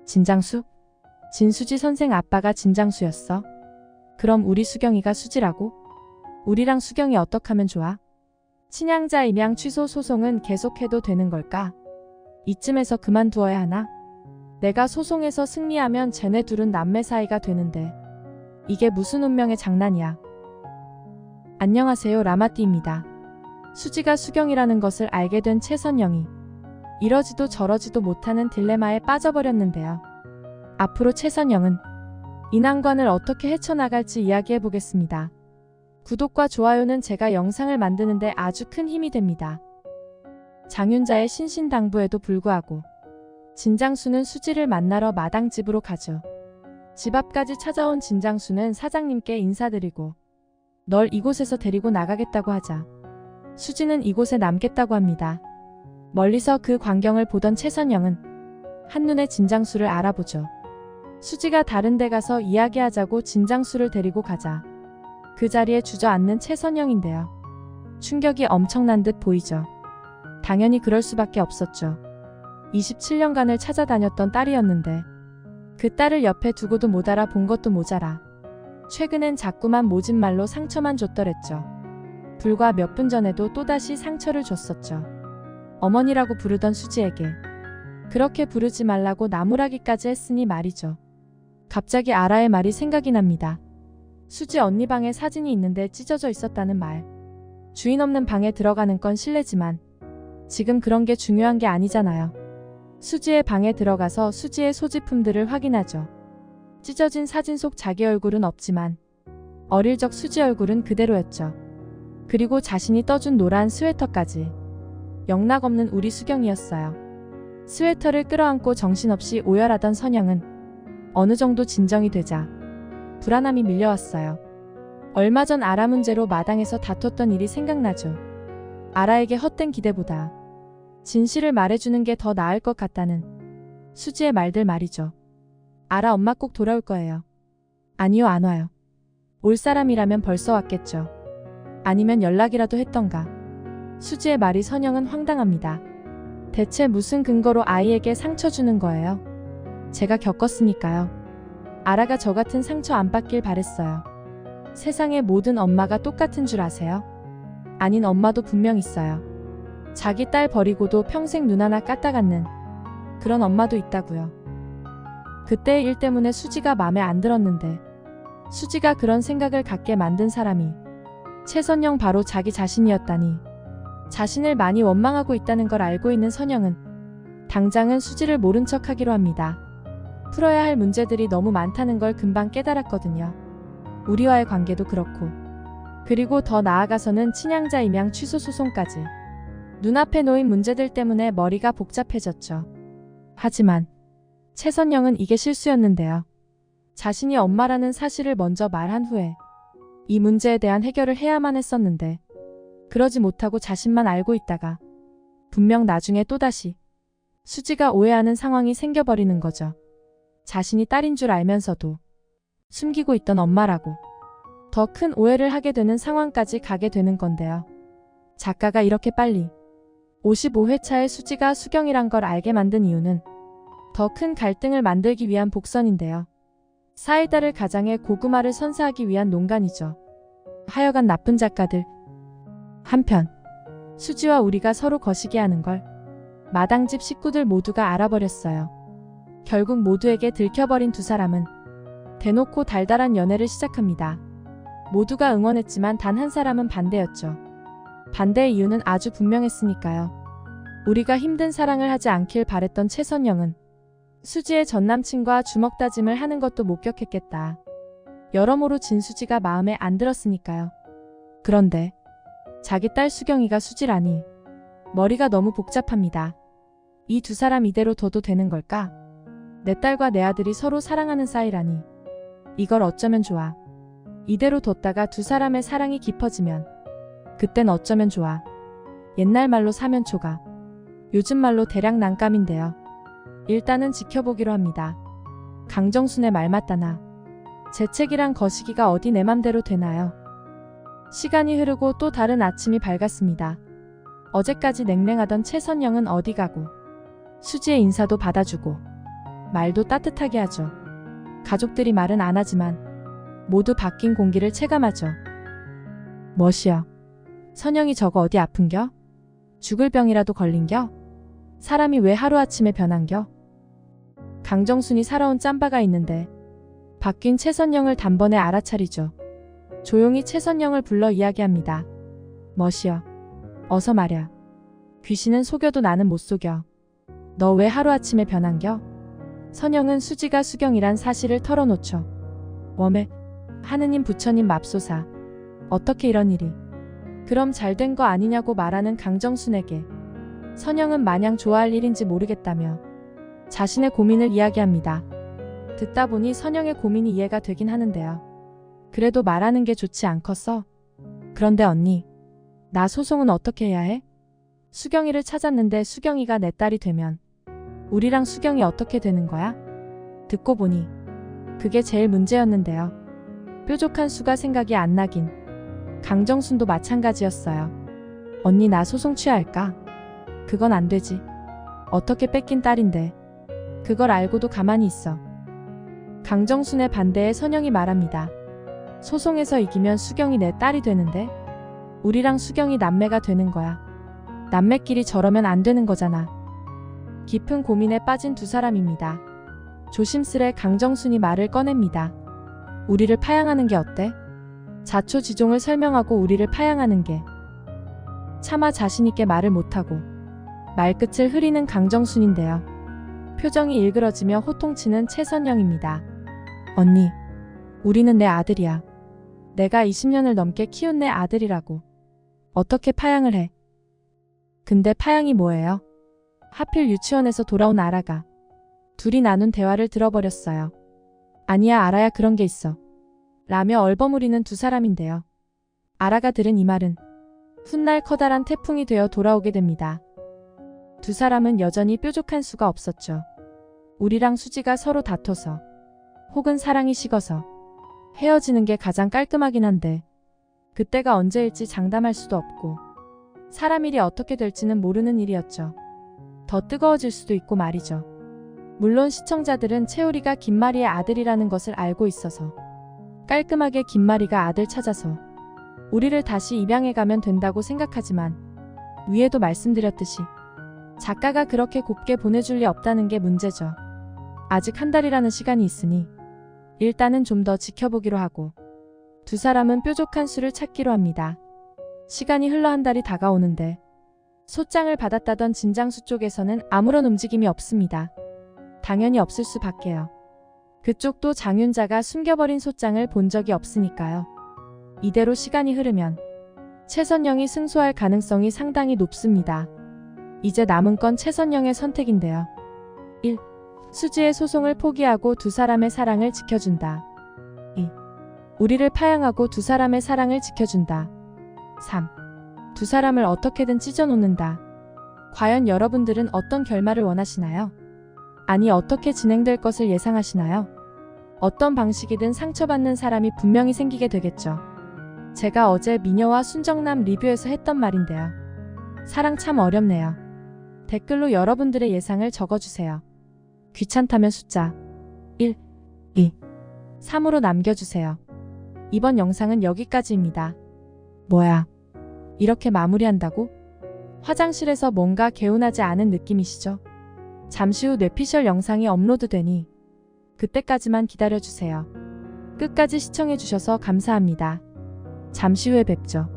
진장수? 진수지 선생 아빠가 진장수였어? 그럼 우리 수경이가 수지라고? 우리랑 수경이 어떡하면 좋아? 친양자 임양 취소 소송은 계속해도 되는 걸까? 이쯤에서 그만두어야 하나? 내가 소송에서 승리하면 쟤네 둘은 남매 사이가 되는데 이게 무슨 운명의 장난이야. 안녕하세요, 라마띠입니다. 수지가 수경이라는 것을 알게 된 최선영이 이러지도 저러지도 못하는 딜레마에 빠져버렸는데요. 앞으로 최선영은 이 난관을 어떻게 헤쳐나갈지 이야기해보겠습니다. 구독과 좋아요는 제가 영상을 만드는데 아주 큰 힘이 됩니다. 장윤자의 신신당부에도 불구하고 진장수는 수지를 만나러 마당집으로 가죠. 집 앞까지 찾아온 진장수는 사장님께 인사드리고 널 이곳에서 데리고 나가겠다고 하자 수지는 이곳에 남겠다고 합니다. 멀리서 그 광경을 보던 최선영은 한눈에 진장수를 알아보죠. 수지가 다른 데 가서 이야기하자고 진장수를 데리고 가자 그 자리에 주저앉는 최선영인데요. 충격이 엄청난 듯 보이죠. 당연히 그럴 수밖에 없었죠. 27년간을 찾아다녔던 딸이었는데 그 딸을 옆에 두고도 못 알아본 것도 모자라 최근엔 자꾸만 모진 말로 상처만 줬더랬죠. 불과 몇 분 전에도 또다시 상처를 줬었죠. 어머니라고 부르던 수지에게 그렇게 부르지 말라고 나무라기까지 했으니 말이죠. 갑자기 아라의 말이 생각이 납니다. 수지 언니 방에 사진이 있는데 찢어져 있었다는 말. 주인 없는 방에 들어가는 건 실례지만 지금 그런 게 중요한 게 아니잖아요. 수지의 방에 들어가서 수지의 소지품들을 확인하죠. 찢어진 사진 속 자기 얼굴은 없지만 어릴 적 수지 얼굴은 그대로였죠. 그리고 자신이 떠준 노란 스웨터까지. 영락없는 우리 수경이었어요. 스웨터를 끌어안고 정신없이 오열하던 선영은 어느 정도 진정이 되자 불안함이 밀려왔어요. 얼마 전 아라 문제로 마당에서 다퉜던 일이 생각나죠. 아라에게 헛된 기대보다 진실을 말해주는 게 더 나을 것 같다는 수지의 말들 말이죠. 아라 엄마 꼭 돌아올 거예요. 아니요, 안 와요. 올 사람이라면 벌써 왔겠죠. 아니면 연락이라도 했던가. 수지의 말이 선영은 황당합니다. 대체 무슨 근거로 아이에게 상처 주는 거예요? 제가 겪었으니까요. 아라가 저 같은 상처 안 받길 바랬어요. 세상의 모든 엄마가 똑같은 줄 아세요? 아닌 엄마도 분명 있어요. 자기 딸 버리고도 평생 눈 하나 까딱않는 그런 엄마도 있다고요. 그때의 일 때문에 수지가 맘에 안 들었는데 수지가 그런 생각을 갖게 만든 사람이 최선영 바로 자기 자신이었다니. 자신을 많이 원망하고 있다는 걸 알고 있는 선영은 당장은 수지를 모른 척 하기로 합니다. 풀어야 할 문제들이 너무 많다는 걸 금방 깨달았거든요. 우리와의 관계도 그렇고. 그리고 더 나아가서는 친양자 임양 취소 소송까지. 눈앞에 놓인 문제들 때문에 머리가 복잡해졌죠. 하지만 최선영은 이게 실수였는데요. 자신이 엄마라는 사실을 먼저 말한 후에 이 문제에 대한 해결을 해야만 했었는데 그러지 못하고 자신만 알고 있다가 분명 나중에 또다시 수지가 오해하는 상황이 생겨버리는 거죠. 자신이 딸인 줄 알면서도 숨기고 있던 엄마라고 더 큰 오해를 하게 되는 상황까지 가게 되는 건데요. 작가가 이렇게 빨리 55회차에 수지가 수경이란 걸 알게 만든 이유는 더 큰 갈등을 만들기 위한 복선인데요. 사이다를 가장해 고구마를 선사하기 위한 농간이죠. 하여간 나쁜 작가들. 한편 수지와 우리가 서로 거시기 하는 걸 마당집 식구들 모두가 알아버렸어요. 결국 모두에게 들켜버린 두 사람은 대놓고 달달한 연애를 시작합니다. 모두가 응원했지만 단 한 사람은 반대였죠. 반대의 이유는 아주 분명했으니까요. 우리가 힘든 사랑을 하지 않길 바랬던 최선영은 수지의 전남친과 주먹다짐을 하는 것도 목격했겠다. 여러모로 진수지가 마음에 안 들었으니까요. 그런데 자기 딸 수경이가 수지라니 머리가 너무 복잡합니다. 이 두 사람 이대로 둬도 되는 걸까? 내 딸과 내 아들이 서로 사랑하는 사이라니 이걸 어쩌면 좋아. 이대로 뒀다가 두 사람의 사랑이 깊어지면 그땐 어쩌면 좋아. 옛날 말로 사면초가, 요즘 말로 대략 난감인데요. 일단은 지켜보기로 합니다. 강정순의 말 맞다나 재채기랑 거시기가 어디 내 맘대로 되나요? 시간이 흐르고 또 다른 아침이 밝았습니다. 어제까지 냉랭하던 최선영은 어디 가고 수지의 인사도 받아주고 말도 따뜻하게 하죠. 가족들이 말은 안 하지만 모두 바뀐 공기를 체감하죠. 멋이여. 선영이 저거 어디 아픈겨? 죽을 병이라도 걸린겨? 사람이 왜 하루아침에 변한겨? 강정순이 살아온 짬바가 있는데 바뀐 최선영을 단번에 알아차리죠. 조용히 최선영을 불러 이야기합니다. 멋이여. 어서 말야. 귀신은 속여도 나는 못 속여. 너 왜 하루아침에 변한겨? 선영은 수지가 수경이란 사실을 털어놓죠. 웜에 하느님 부처님 맙소사. 어떻게 이런 일이. 그럼 잘된 거 아니냐고 말하는 강정순에게 선영은 마냥 좋아할 일인지 모르겠다며 자신의 고민을 이야기합니다. 듣다 보니 선영의 고민이 이해가 되긴 하는데요. 그래도 말하는 게 좋지 않겠어? 그런데 언니, 나 소송은 어떻게 해야 해? 수경이를 찾았는데 수경이가 내 딸이 되면 우리랑 수경이 어떻게 되는 거야? 듣고 보니 그게 제일 문제였는데요. 뾰족한 수가 생각이 안 나긴. 강정순도 마찬가지였어요. 언니 나 소송 취하할까? 그건 안 되지. 어떻게 뺏긴 딸인데. 그걸 알고도 가만히 있어. 강정순의 반대에 선영이 말합니다. 소송에서 이기면 수경이 내 딸이 되는데 우리랑 수경이 남매가 되는 거야. 남매끼리 저러면 안 되는 거잖아. 깊은 고민에 빠진 두 사람입니다. 조심스레 강정순이 말을 꺼냅니다. 우리를 파양하는 게 어때? 자초지종을 설명하고 우리를 파양하는 게. 차마 자신있게 말을 못하고 말끝을 흐리는 강정순인데요. 표정이 일그러지며 호통치는 최선영입니다. 언니, 우리는 내 아들이야. 내가 20년을 넘게 키운 내 아들이라고. 어떻게 파양을 해? 근데 파양이 뭐예요? 하필 유치원에서 돌아온 아라가 둘이 나눈 대화를 들어버렸어요. 아니야, 아라야, 그런 게 있어. 라며 얼버무리는 두 사람인데요. 아라가 들은 이 말은 훗날 커다란 태풍이 되어 돌아오게 됩니다. 두 사람은 여전히 뾰족한 수가 없었죠. 우리랑 수지가 서로 다퉈서 혹은 사랑이 식어서 헤어지는 게 가장 깔끔하긴 한데 그때가 언제일지 장담할 수도 없고 사람 일이 어떻게 될지는 모르는 일이었죠. 더 뜨거워질 수도 있고 말이죠. 물론 시청자들은 채우리가 김마리의 아들이라는 것을 알고 있어서 깔끔하게 김마리가 아들 찾아서 우리를 다시 입양해 가면 된다고 생각하지만 위에도 말씀드렸듯이 작가가 그렇게 곱게 보내줄 리 없다는 게 문제죠. 아직 한 달이라는 시간이 있으니 일단은 좀 더 지켜보기로 하고 두 사람은 뾰족한 수를 찾기로 합니다. 시간이 흘러 한 달이 다가오는데 소장을 받았다던 진장수 쪽에서는 아무런 움직임이 없습니다. 당연히 없을 수밖에요. 그쪽도 장윤자가 숨겨버린 소장을 본 적이 없으니까요. 이대로 시간이 흐르면 최선영이 승소할 가능성이 상당히 높습니다. 이제 남은 건 최선영의 선택인데요. 1. 수지의 소송을 포기하고 두 사람의 사랑을 지켜준다. 2. 우리를 파양하고 두 사람의 사랑을 지켜준다. 3. 두 사람을 어떻게든 찢어놓는다. 과연 여러분들은 어떤 결말을 원하시나요? 아니, 어떻게 진행될 것을 예상하시나요? 어떤 방식이든 상처받는 사람이 분명히 생기게 되겠죠. 제가 어제 미녀와 순정남 리뷰에서 했던 말인데요. 사랑 참 어렵네요. 댓글로 여러분들의 예상을 적어주세요. 귀찮다면 숫자 1, 2, 3으로 남겨주세요. 이번 영상은 여기까지입니다. 뭐야? 이렇게 마무리한다고? 화장실에서 뭔가 개운하지 않은 느낌이시죠? 잠시 후 뇌피셜 영상이 업로드되니 그때까지만 기다려주세요. 끝까지 시청해주셔서 감사합니다. 잠시 후에 뵙죠.